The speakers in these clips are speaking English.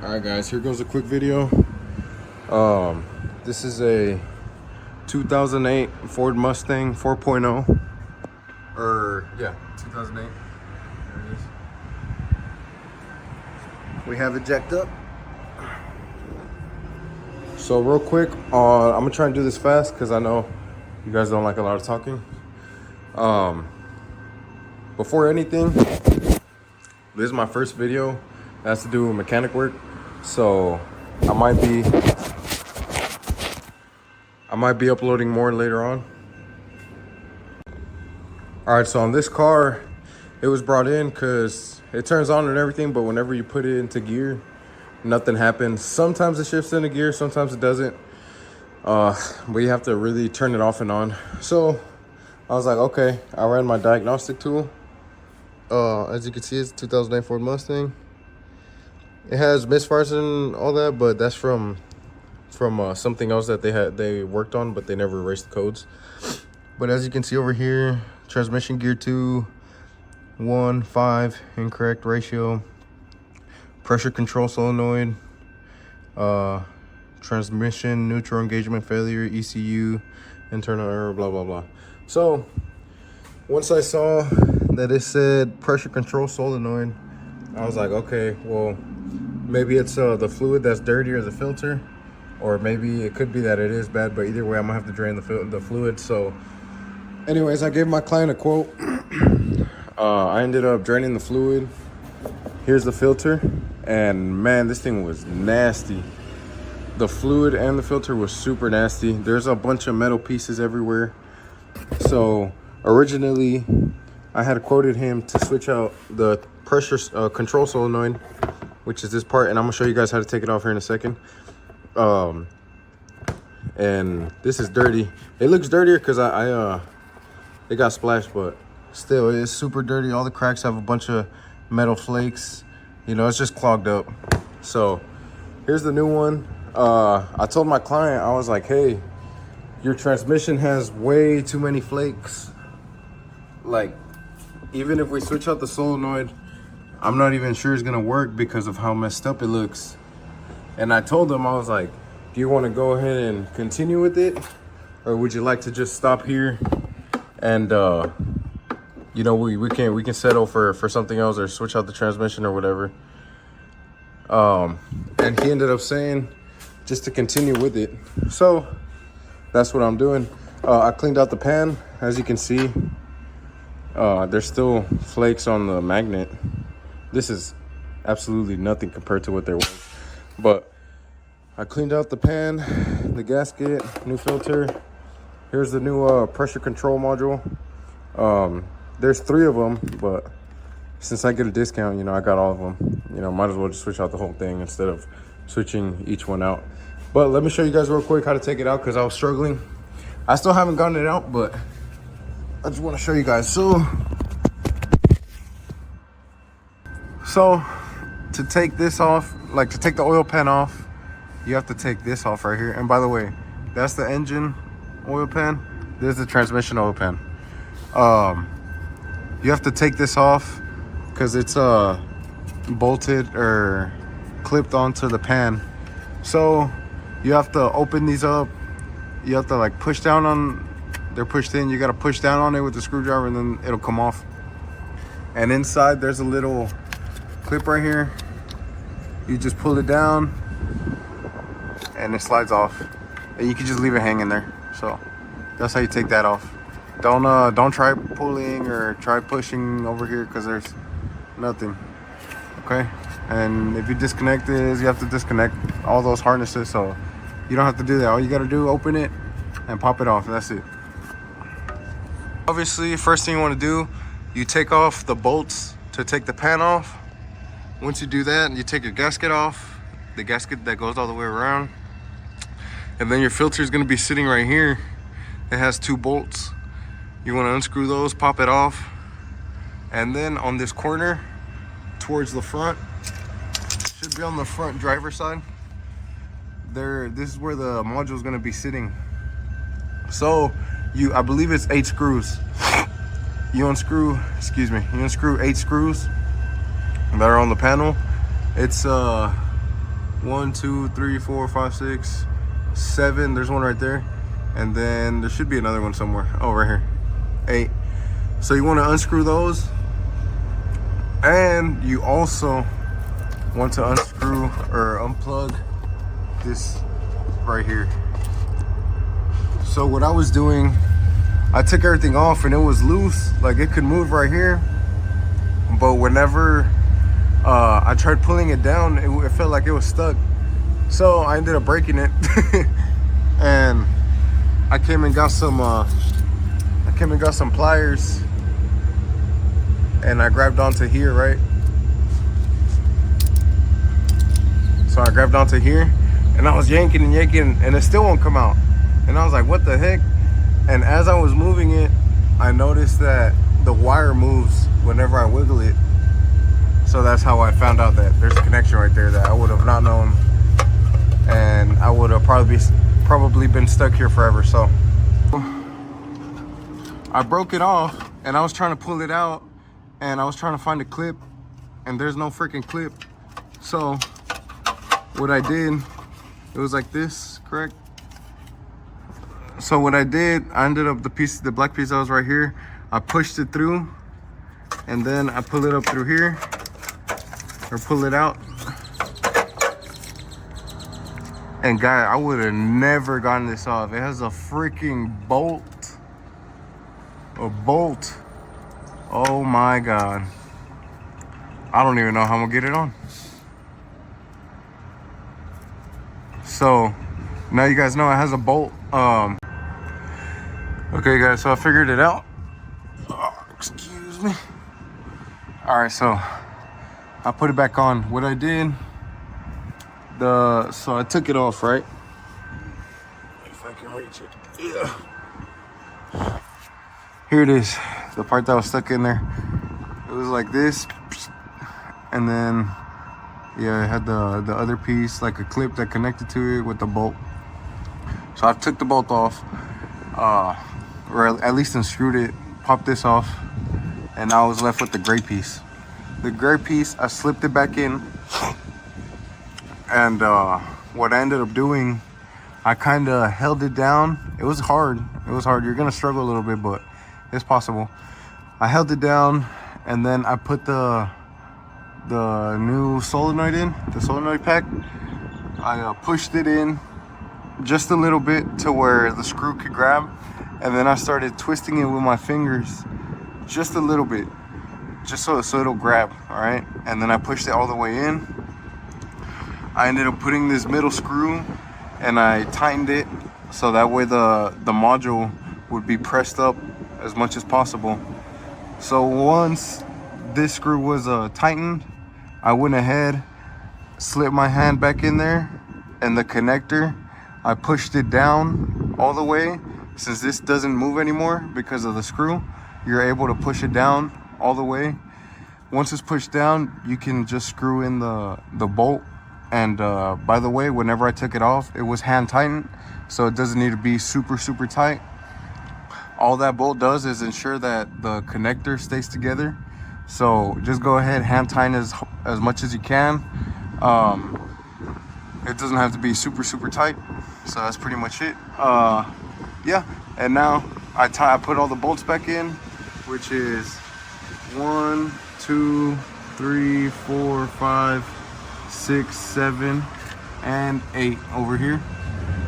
Alright guys, here goes a quick video. This is a 2008 Ford Mustang 4.0. Or, yeah, 2008. There it is. We have it jacked up. So real quick, I'm gonna try and do this fast because I know you guys don't like a lot of talking. Before anything, this is my first video that has to do with mechanic work. So I might be uploading more later on. All right, so on this car, it was brought in because it turns on and everything, but whenever you put it into gear, nothing happens. Sometimes it shifts into gear, sometimes it doesn't. But you have to really turn it off and on. So I was like, okay, I ran my diagnostic tool. As you can see, it's a 2008 Ford Mustang. It has misfires and all that, but that's from something else that they worked on, but they never erased the codes. But as you can see over here, transmission gear 2, 1, 5, incorrect ratio, pressure control solenoid, transmission neutral engagement failure, ECU, internal error, blah blah blah. So once I saw that it said pressure control solenoid, I was like, okay, well, maybe it's the fluid that's dirty or the filter, or maybe it could be that it is bad, but either way, I'm gonna have to drain the fluid. So anyways, I gave my client a quote. I ended up draining the fluid. Here's the filter, and man, this thing was nasty. The fluid and the filter was super nasty. There's a bunch of metal pieces everywhere. So originally, I had quoted him to switch out the pressure control solenoid, which is this part, and I'm gonna show you guys how to take it off here in a second. And this is dirty. It looks dirtier because it got splashed, but still, it is super dirty. All the cracks have a bunch of metal flakes. You know, it's just clogged up. So here's the new one. I told my client, I was like, hey, your transmission has way too many flakes. Like, even if we switch out the solenoid, I'm not even sure it's gonna work because of how messed up it looks. And I told him, I was like, do you want to go ahead and continue with it, or would you like to just stop here and you know, we can settle for something else, or switch out the transmission or whatever. And he ended up saying just to continue with it. So that's what I'm doing. I cleaned out the pan. As you can see, there's still flakes on the magnet. This is absolutely nothing compared to what there was. But I cleaned out the pan, the gasket, new filter. Here's the new pressure control module. There's 3 of them, but since I get a discount, you know, I got all of them. You know, might as well just switch out the whole thing instead of switching each one out. But let me show you guys real quick how to take it out, because I was struggling. I still haven't gotten it out, but I just want to show you guys. So to take this off, like to take the oil pan off, you have to take this off right here. And by the way, that's the engine oil pan. This is the transmission oil pan. You have to take this off because it's bolted or clipped onto the pan. So you have to open these up. You have to like push down on, they're pushed in. You got to push down on it with the screwdriver, and then it'll come off. And inside there's a little clip right here. You just pull it down and it slides off, and you can just leave it hanging there. So that's how you take that off. Don't try pulling or try pushing over here, because there's nothing. Okay, and if you disconnect this, you have to disconnect all those harnesses. So you don't have to do that. All you got to do, open it and pop it off. That's it. Obviously, first thing you want to do, you take off the bolts to take the pan off. Once you do that, you take your gasket off, the gasket that goes all the way around, and then your filter is going to be sitting right here. It has 2 bolts. You want to unscrew those, pop it off, and then on this corner towards the front, should be on the front driver's side there, this is where the module is going to be sitting. So I believe it's 8 screws. You unscrew 8 screws that are on the panel. It's 1, 2, 3, 4, 5, 6, 7. There's one right there. And then there should be another one somewhere. Oh, right here. 8. So you want to unscrew those. And you also want to unscrew or unplug this right here. So what I was doing, I took everything off and it was loose. Like it could move right here. But whenever I tried pulling it down, it felt like it was stuck. So I ended up breaking it. And I came and got some pliers, and I grabbed onto here, right? So I grabbed onto here and I was yanking and yanking and it still won't come out. And I was like, what the heck? And as I was moving it, I noticed that the wire moves whenever I wiggle it. So that's how I found out that there's a connection right there that I would have not known, and I would have probably been stuck here forever. So I broke it off and I was trying to pull it out and I was trying to find a clip and there's no freaking clip. So what I did, it was like this, correct? So what I did, I ended up the black piece that was right here, I pushed it through and then I pull it up through here, or pull it out. And guy, I would have never gotten this off. It has a freaking bolt. A bolt. Oh my God. I don't even know how I'm gonna get it on. So now you guys know it has a bolt. Okay guys, so I figured it out. Oh, excuse me. All right, so I put it back on. What I did, so I took it off, right? If I can reach it. Yeah. Here it is, the part that was stuck in there. It was like this, and then yeah, it had the other piece, like a clip that connected to it with the bolt. So I took the bolt off, or at least unscrewed it, popped this off, and I was left with the gray piece. The gray piece, I slipped it back in, and what I ended up doing, I kind of held it down. It was hard. You're gonna struggle a little bit, but it's possible. I held it down, and then I put the new solenoid in, the solenoid pack. I pushed it in just a little bit to where the screw could grab, and then I started twisting it with my fingers just a little bit, just so it'll grab. All right, and then I pushed it all the way in. I ended up putting this middle screw and I tightened it so that way the module would be pressed up as much as possible. So once this screw was tightened, I went ahead, slipped my hand back in there, and the connector, I pushed it down all the way. Since this doesn't move anymore because of the screw, you're able to push it down all the way. Once it's pushed down, you can just screw in the bolt. And by the way, whenever I took it off, it was hand tightened, so it doesn't need to be super tight. All that bolt does is ensure that the connector stays together. So just go ahead, hand tighten as much as you can. It doesn't have to be super tight. So that's pretty much it. Yeah, and now I put all the bolts back in, which is 1, 2, 3, 4, 5, 6, 7, and 8 over here.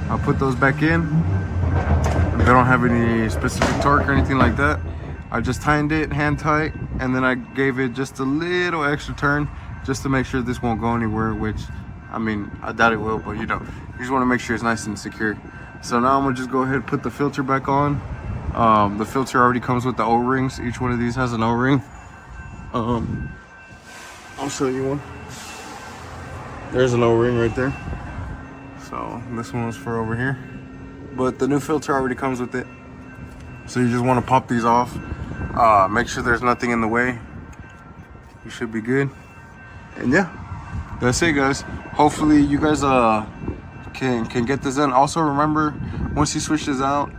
I'll put those back in. They don't have any specific torque or anything like that. I just tightened it hand tight, and then I gave it just a little extra turn just to make sure this won't go anywhere, which I mean, I doubt it will, but you just want to make sure it's nice and secure. So now I'm gonna just go ahead and put the filter back on. The filter already comes with the O-rings. Each one of these has an O-ring. I'll show you one. There's an O-ring right there. So this one was for over here, but the new filter already comes with it. So you just want to pop these off, make sure there's nothing in the way. You should be good. And yeah, that's it guys. Hopefully you guys can get this in. Also remember, once you switch this out,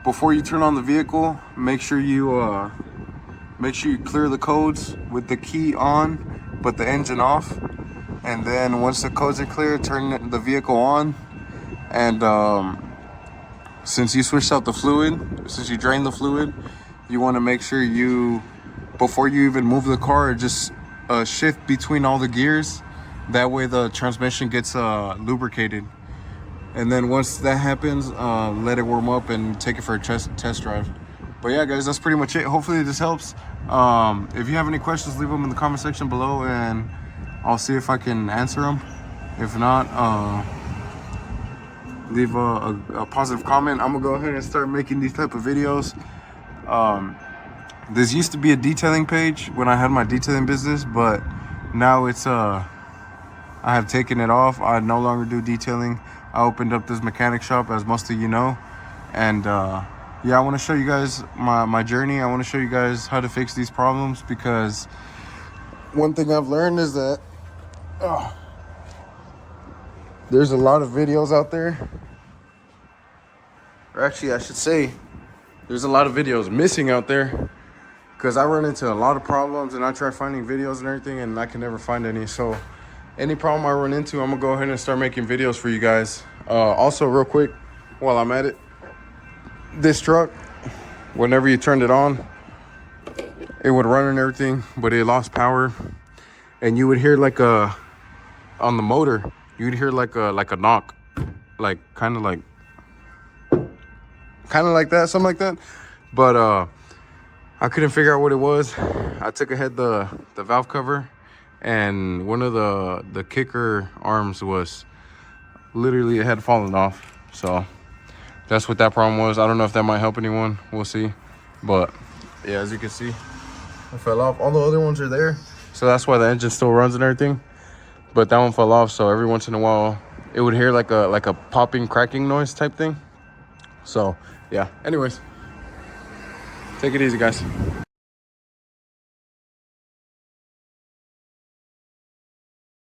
before you turn on the vehicle, make sure you clear the codes with the key on but the engine off. And then once the codes are clear, turn the vehicle on. And since you switched out the fluid, since you drained the fluid, you want to make sure you, before you even move the car, just shift between all the gears. That way the transmission gets lubricated. And then once that happens, let it warm up and take it for a test drive. But yeah, guys, that's pretty much it. Hopefully this helps. If you have any questions, leave them in the comment section below and I'll see if I can answer them. If not, leave a positive comment. I'm gonna go ahead and start making these type of videos. This used to be a detailing page when I had my detailing business, but now it's I have taken it off. I no longer do detailing. I opened up this mechanic shop, as most of you know, and yeah, I want to show you guys my journey. I want to show you guys how to fix these problems, because one thing I've learned is that there's a lot of videos out there, or actually I should say there's a lot of videos missing out there, because I run into a lot of problems and I try finding videos and everything and I can never find any. So any problem I run into, I'm gonna go ahead and start making videos for you guys. Also, real quick, while I'm at it, this truck, whenever you turned it on, it would run and everything, but it lost power, and you would hear like a, on the motor, you'd hear like a knock, like kind of like that, something like that. But I couldn't figure out what it was. I took ahead the valve cover, and one of the kicker arms was literally, it had fallen off. So that's what that problem was. I don't know if that might help anyone. We'll see. But yeah, as you can see, it fell off. All the other ones are there, so that's why the engine still runs and everything. But that one fell off, so every once in a while it would hear like a popping, cracking noise type thing. So yeah, anyways, take it easy, guys.